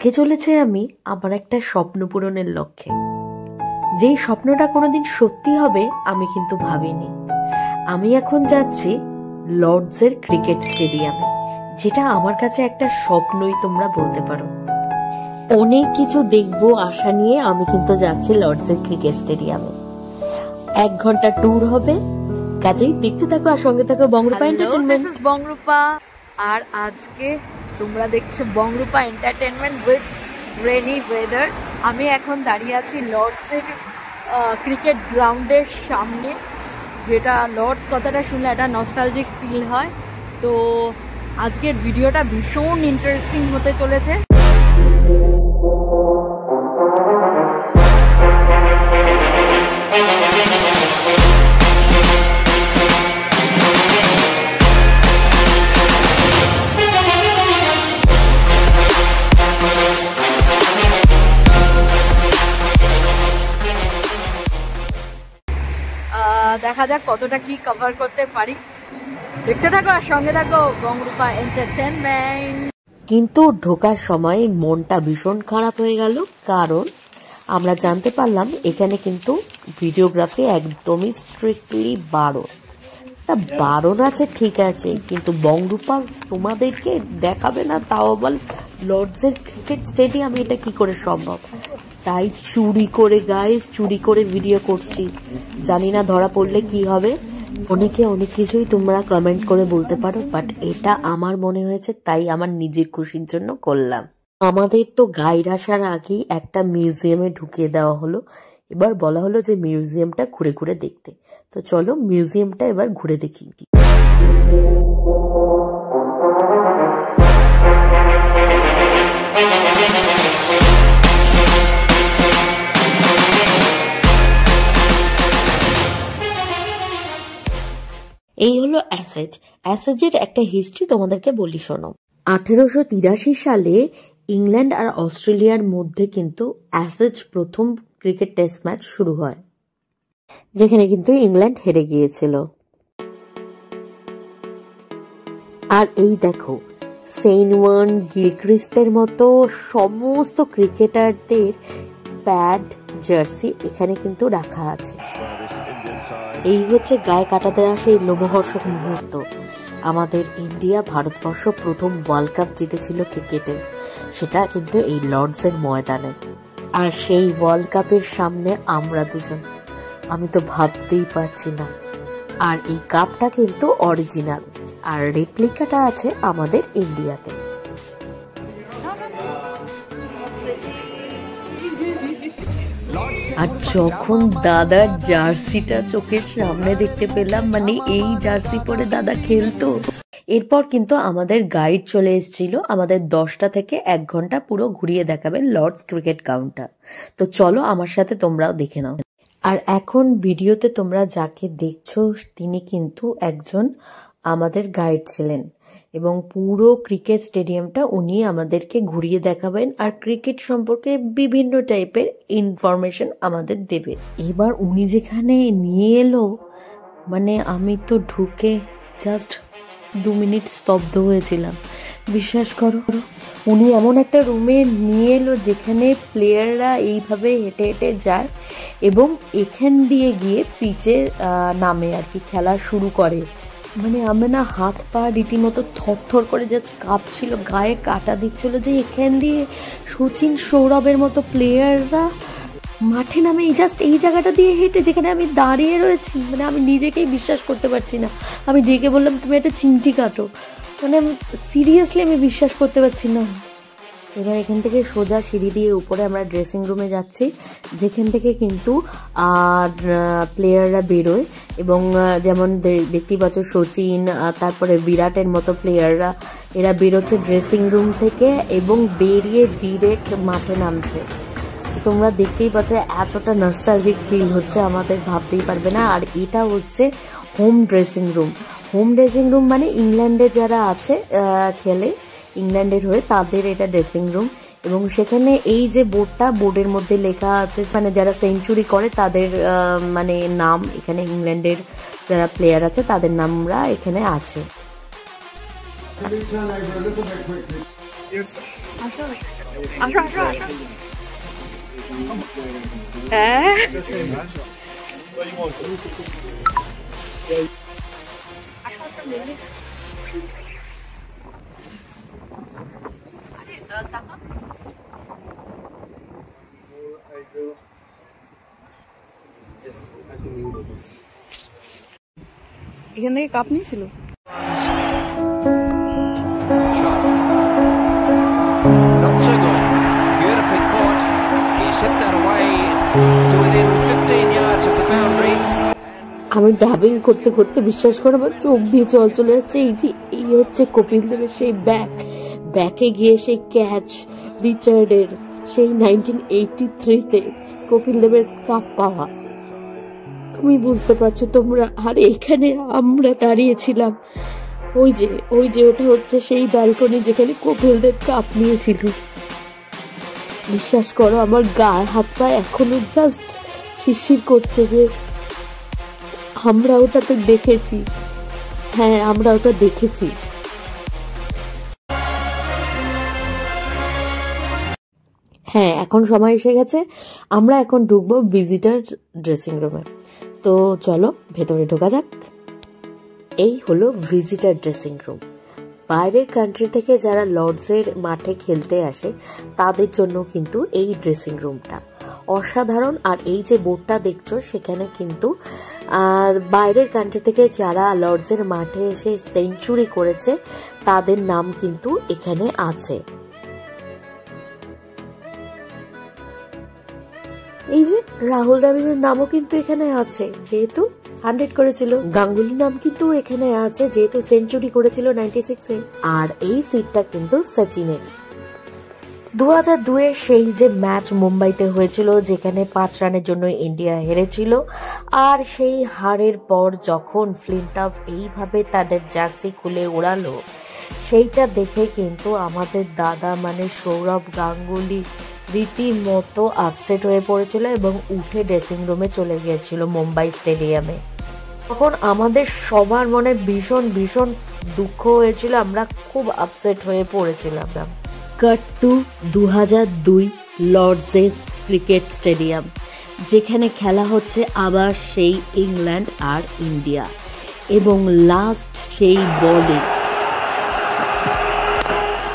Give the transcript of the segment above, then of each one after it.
আজকে চলেছে আমি আমার একটা স্বপ্ন পূরণের লক্ষ্যে। যেই স্বপ্নটা কোনোদিন সত্যি হবে আমি কিন্তু ভাবিনি। আমি এখন যাচ্ছি লর্ডসের ক্রিকেট স্টেডিয়ামে, যেটা আমার কাছে একটা স্বপ্নই তোমরা বলতে পারো। অনেক কিছু দেখবো আশা নিয়ে আমি কিন্তু যাচ্ছি লর্ডসের ক্রিকেট স্টেডিয়ামে। 1 ঘন্টা ট্যুর হবে, কাজেই দেখতে থাকো আর সঙ্গে থাকো বংরূপা এন্টারটেইনমেন্ট। দিস ইজ বংরূপা, আর আজকে তোমরা দেখছো বংরূপা এন্টারটেইনমেন্ট উইথ রেনি ওয়েদার। আমি এখন দাঁড়িয়ে আছি লর্ডসের ক্রিকেট গ্রাউন্ডের সামনে, যেটা লর্ডস কথাটা শুনলে একটা নস্টালজিক ফিল হয়। তো আজকের ভিডিওটা ভীষণ ইন্টারেস্টিং হতে চলেছে। দেখা যাক কতটা কি কভার করতে পারি, দেখতে থাকো আর সঙ্গে থাকো বংরূপা এন্টারটেইনমেন্ট। কিন্তু ঢোকার সময় মনটা ভীষণ খারাপ হয়ে গেল, কারণ আমরা জানতে পারলাম এখানে কিন্তু ভিডিওগ্রাফি একদমই স্ট্রিক্টলি বারণ। তা বারণ আছে ঠিক আছে, কিন্তু বংরূপা তোমাদেরকে দেখাবে না, তাও আবার লর্ডসের ক্রিকেট স্টেডিয়াম, এটা কি করে সম্ভব? তাই চুরি করে গাইস, চুরি করে ভিডিও করছি। জানি না ধরা পড়লে কি হবে। অনেকে অনেক কিছুই তোমরা কমেন্ট করে বলতে পারো, বাট এটা আমার মনে হয়েছে তাই আমার নিজের খুশির জন্য করলাম। আমাদের তো গাইড আসার আগেই একটা মিউজিয়ামে ঢুকিয়ে দেওয়া হলো। এবার বলা হলো যে মিউজিয়ামটা ঘুরে ঘুরে দেখতে। তো চলো মিউজিয়ামটা এবার ঘুরে দেখি। এই হলো অ্যাসেজ। অ্যাসেজের একটা হিস্ট্রি তোমাদেরকে বলি শোনো। 1883 সালে ইংল্যান্ড আর অস্ট্রেলিয়ার মধ্যে কিন্তু অ্যাসেজ প্রথম ক্রিকেট টেস্ট ম্যাচ শুরু হয়, যেখানে কিন্তু ইংল্যান্ড হেরে গিয়েছিল। আর এই দেখো সেইন ওয়ার্ন, গিলক্রিস্টের মতো সমস্ত ক্রিকেটারদের প্যাড, জার্সি এখানে কিন্তু রাখা আছে। এই হচ্ছে গায়ে কাটা দেওয়া সেই লোমহর্ষক মুহূর্ত। আমাদের ইন্ডিয়া, ভারতবর্ষ প্রথম ওয়ার্ল্ড কাপ জিতেছিল ক্রিকেটে, সেটা কিন্তু এই লর্ডসের ময়দানে। আর সেই ওয়ার্ল্ড কাপের সামনে আমরা দুজন, আমি তো ভাবতেই পারছি না। আর এই কাপটা কিন্তু অরিজিনাল, আর রেপ্লিকাটা আছে আমাদের ইন্ডিয়াতে। আর যখন দাদার জার্সিটা চোখের সামনে দেখতে পেলাম, মানে এই জার্সি পরে দাদা খেলতো। এরপর কিন্তু আমাদের গাইড চলে এসেছিল, আমাদের 10টা থেকে 1 ঘন্টা পুরো ঘুরিয়ে দেখাবেন লর্ডস ক্রিকেট গ্রাউন্ডটা। তো চলো আমার সাথে তোমরাও দেখে নাও। আর এখন ভিডিওতে তোমরা যাকে দেখছো তিনি কিন্তু একজন আমাদের গাইড ছিলেন, এবং পুরো ক্রিকেট স্টেডিয়ামটা উনি আমাদেরকে ঘুরিয়ে দেখাবেন আর ক্রিকেট সম্পর্কে বিভিন্ন টাইপের ইনফরমেশন আমাদের দেবে। এবার উনি যেখানে নিয়ে এলো, মানে আমি তো ঢুকে জাস্ট 2 মিনিট স্তব্ধ হয়েছিলাম। বিশ্বাস করো, উনি এমন একটা রুমে নিয়ে এলো যেখানে প্লেয়াররা এইভাবে হেঁটে হেঁটে যায় এবং এখান দিয়ে গিয়ে পিচে নামে আর কি, খেলা শুরু করে। মানে আমি না হাত পা রীতিমতো থরথর করে জাস্ট কাঁপছিল, গায়ে কাটা দিচ্ছিল যে এখান দিয়ে সচিন, সৌরভের মতো প্লেয়াররা মাঠে নামে জাস্ট এই জায়গাটা দিয়ে হেঁটে, যেখানে আমি দাঁড়িয়ে রয়েছি। মানে আমি নিজেকেই বিশ্বাস করতে পারছি না। আমি ডেকে বললাম তুমি একটা চিমটি কাটো, মানে সিরিয়াসলি আমি বিশ্বাস করতে পারছি না। এবার এখান থেকে সোজা সিঁড়ি দিয়ে উপরে আমরা ড্রেসিং রুমে যাচ্ছি, যেখান থেকে কিন্তু প্লেয়াররা বেরোয়। এবং যেমন দেখতেই পাচ্ছ সচিন, তারপরে বিরাটের মতো প্লেয়াররা, এরা বেরোচ্ছে ড্রেসিং রুম থেকে এবং বেরিয়ে ডিরেক্ট মাঠে নামছে। তোমরা দেখতেই পাচ্ছ এতটা নস্টালজিক ফিল হচ্ছে, আমাদের ভাবতেই পারবে না। আর এটা হচ্ছে home dressing room. Home dressing room মানে ইংল্যান্ডে যারা আছে খেলে ইংল্যান্ডের হয়ে, তাদের এটা ড্রেসিং রুম। এবং সেখানে এই যে বোর্ডের মধ্যে লেখা আছে, মানে যারা সেঞ্চুরি করে তাদের মানে নাম, এখানে ইংল্যান্ডের যারা প্লেয়ার আছে তাদের নামরা এখানে আছে। আসো আসো আসো। হ্যাঁ এখান থেকে কাপ নিয়েছিল। Not so good. Beautifully caught. He's hit that away to within 15 yards of the boundary. আমি ডাবিং করতে করতে বিশ্বাস করে আমার চোখ দিয়ে জল চলে যাচ্ছে। এই হচ্ছে কপিল দেবের সেই ব্যাকে গিয়ে সেই ক্যাচ রিচার্ডের সেই 1983-তে কপিল দেবের কাপ পাওয়া। তুমি বুঝতে পারছো তোমরা? আর এখানে আমরা দাঁড়িয়েছিলাম, ওই যে ওটা হচ্ছে সেই ব্যালকনি যেখানে কপিল দেব কাপ নিয়েছিল। বিশ্বাস করো আমার গায়ে হাত পা এখনো জাস্ট শিরশির করছে যে আমরা ওটাতে দেখেছি। হ্যাঁ, আমরা ওটা দেখেছি। হ্যাঁ, এখন সময় এসে গেছে, আমরা এখন ঢুকবো ভিজিটার ড্রেসিং রুমে। তো চলো ভেতরে ঢোকা যাক। এই হলো ভিজিটার ড্রেসিং রুম। বাইরের কান্ট্রি থেকে যারা লর্ডসের মাঠে খেলতে আসে তাদের জন্য কিন্তু এই ড্রেসিং রুমটা অসাধারণ। আর এই যে বোর্ডটা দেখছো সেখানে কিন্তু বাইরের কান্ট্রি থেকে যারা লর্ডসের মাঠে এসে সেঞ্চুরি করেছে তাদের নাম কিন্তু এখানে আছে। এই যে রাহুল দ্রাবিড়ের নামও কিন্তু এখানে আছে, যেহেতু 100 করেছিল। গাঙ্গুলির নাম কিন্তু এখানে আছে, যেহেতু সেঞ্চুরি করেছিল 96-এ। আর এই সিটটা কিন্তু সচিনের। 2002-এ সেই যে ম্যাচ মুম্বাইতে হয়েছিল যেখানে 5 রানের জন্য ইন্ডিয়া হেরেছিল, আর সেই হারের পর যখন ফ্লিনটফ এইভাবে তাদের জার্সি খুলে ওড়ালো, সেইটা দেখে কিন্তু আমাদের দাদা মানে সৌরভ গাঙ্গুলি রীতিমতো আপসেট হয়ে পড়েছিল এবং উঠে ড্রেসিং রুমে চলে গিয়েছিল মুম্বাই স্টেডিয়ামে। তখন আমাদের সবার মনে ভীষণ ভীষণ দুঃখ হয়েছিল, আমরা খুব আপসেট হয়ে পড়েছিলাম। কাট টু 2002 লর্ডসেস ক্রিকেট স্টেডিয়াম, যেখানে খেলা হচ্ছে আবার সেই ইংল্যান্ড আর ইন্ডিয়া, এবং লাস্ট সেই বলে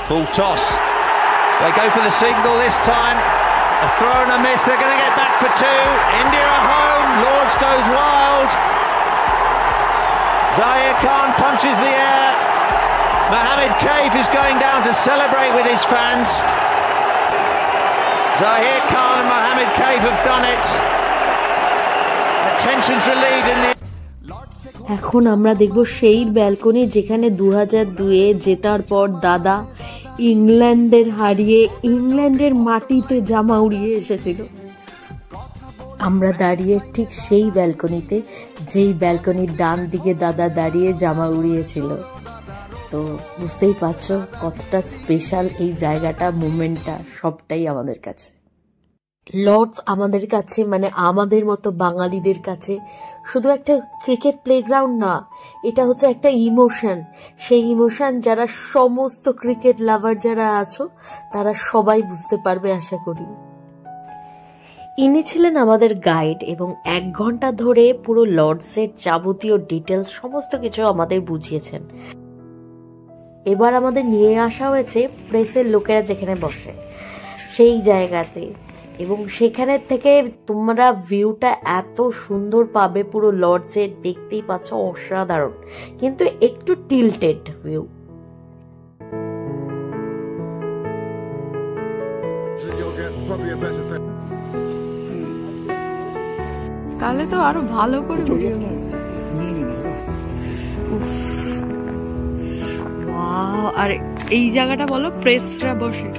Full toss. They go for the signal this time. A throw and a miss. They're going to get back for 2. India are home. Lords goes wild. Zahir Khan punches the air. Mohammed Kaif is going down to celebrate with his fans. Zahir Khan and Mohammed Kaif have done it. The tension's relieved in the... এখন আমরা দেখব সেই balcony যেখানে 2002-এ জেতার পর দাদা ইংল্যান্ডের হারিয়ে ইংল্যান্ডের মাটিতে জামা উড়িয়ে এসেছিল। আমরা দাঁড়িয়ে ঠিক সেই ব্যালকনিতে, যেই ব্যালকনির ডান দিকে দাদা দাঁড়িয়ে জামা উড়িয়েছিল। তো বুঝতেই পারছো কতটা স্পেশাল এই জায়গাটা, মুভমেন্টটা সবটাই আমাদের কাছে। লর্ডস আমাদের কাছে মানে আমাদের মতো বাঙালিদের কাছে শুধু একটা ক্রিকেট প্লেগ্রাউন্ড না, এটা হচ্ছে একটা ইমোশন। সেই ইমোশন যারা সমস্ত ক্রিকেট লাভার যারা আছো তারা সবাই বুঝতে পারবে আশা করি। ইনি ছিলেন আমাদের গাইড এবং 1 ঘন্টা ধরে পুরো লর্ডসের যাবতীয় ডিটেলস সমস্ত কিছু আমাদের বুঝিয়েছেন। এবার আমাদের নিয়ে আসা হয়েছে প্রেসের লোকেরা যেখানে বসে সেই জায়গাতে, এবং সেখানে থেকে তোমরা ভিউটা এত সুন্দর পাবে পুরো লর্ডসের, দেখতেই পাচ্ছ অসাধারণ, কিন্তু একটু টিল্টেড ভিউ। তাহলে তো আরো ভালো করে ভিডিও। আর এই জায়গাটা বলো প্রেসরা বসে,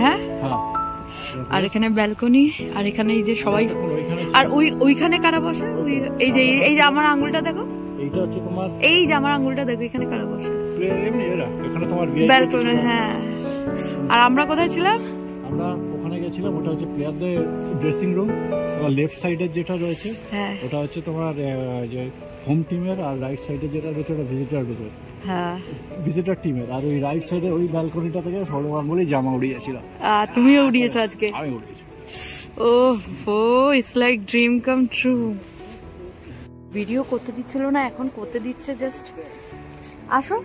হ্যাঁ, আর এখানে ব্যালকনি, আর এখানে এই যে সবাই, আর ওইখানে কারা বসে, এই যে আমার আঙ্গুলটা দেখো, এইটা হচ্ছে তোমার, এই যে আমার আঙ্গুলটা দেখো, এখানে কারা বসে, এখানে তোমার ব্যালকনি। হ্যাঁ, আর আমরা কোথায় ছিলাম? আমরা ওখানে গেছিলাম, ওটা হচ্ছে প্লেয়ারদের ড্রেসিং রুম। আর লেফট সাইডে যেটা রয়েছে ওটা হচ্ছে তোমার যে হোম টিমের, আর রাইট সাইডে যেটা রয়েছে ওটা ভিজিটার রুম। হ্যাঁ ভিজিটর টিমের। আর ওই রাইট সাইডে ওই ব্যালকনিটা থেকে সৌরভ গাঙ্গুলি জামা উড়িয়েছিলাম। তুমিও উড়িয়েছো আজকে? আমি উড়িয়েছি। It's like dream come true. Video করতে দিচ্ছিল না, এখন করতে দিচ্ছে। জাস্ট আসো।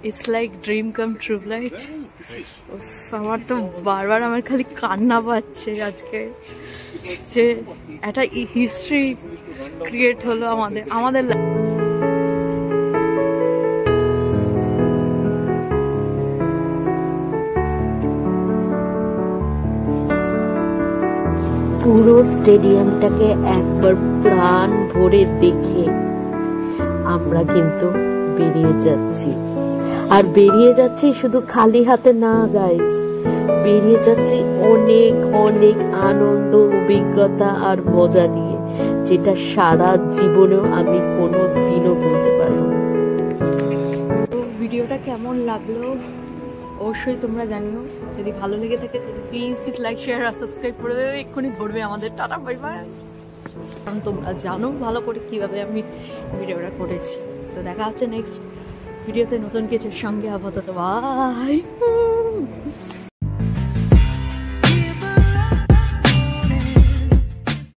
It's like dream come true, right? আমার তো বারবার আমার খালি কান্না পাচ্ছে আজকে, যে একটা হিস্ট্রি ক্রিয়েট হলো আমাদের পুরো স্টেডিয়ামটাকে একবার প্রাণ ভরে দেখে আমরা কিন্তু বেরিয়ে যাচ্ছি। আর বেরিয়ে যাচ্ছি শুধু খালি হাতে না গাইস, বেরিয়ে যাচ্ছি অনেক অনেক আনন্দ, অভিজ্ঞতা আর মজা নিয়ে, যেটা সারা জীবনেও আমি কোনো দিনও বলতে পারবো না। তো ভিডিওটা কেমন লাগলো অবশ্যই তোমরা জানিও। যদি ভালো লেগে থাকে তাহলে প্লিজ লাইক শেয়ার আর সাবস্ক্রাইব করে দেবে। এক্ষুনি ধরবে আমাদের। টাটা, বাই বাই। কারণ তোমরা জানো ভালো করে কিভাবে আমি ভিডিওটা করেছি। তো দেখা হচ্ছে নেক্সট ভিডিওতে নতুন কিছুর সঙ্গে। আপাতত বাই।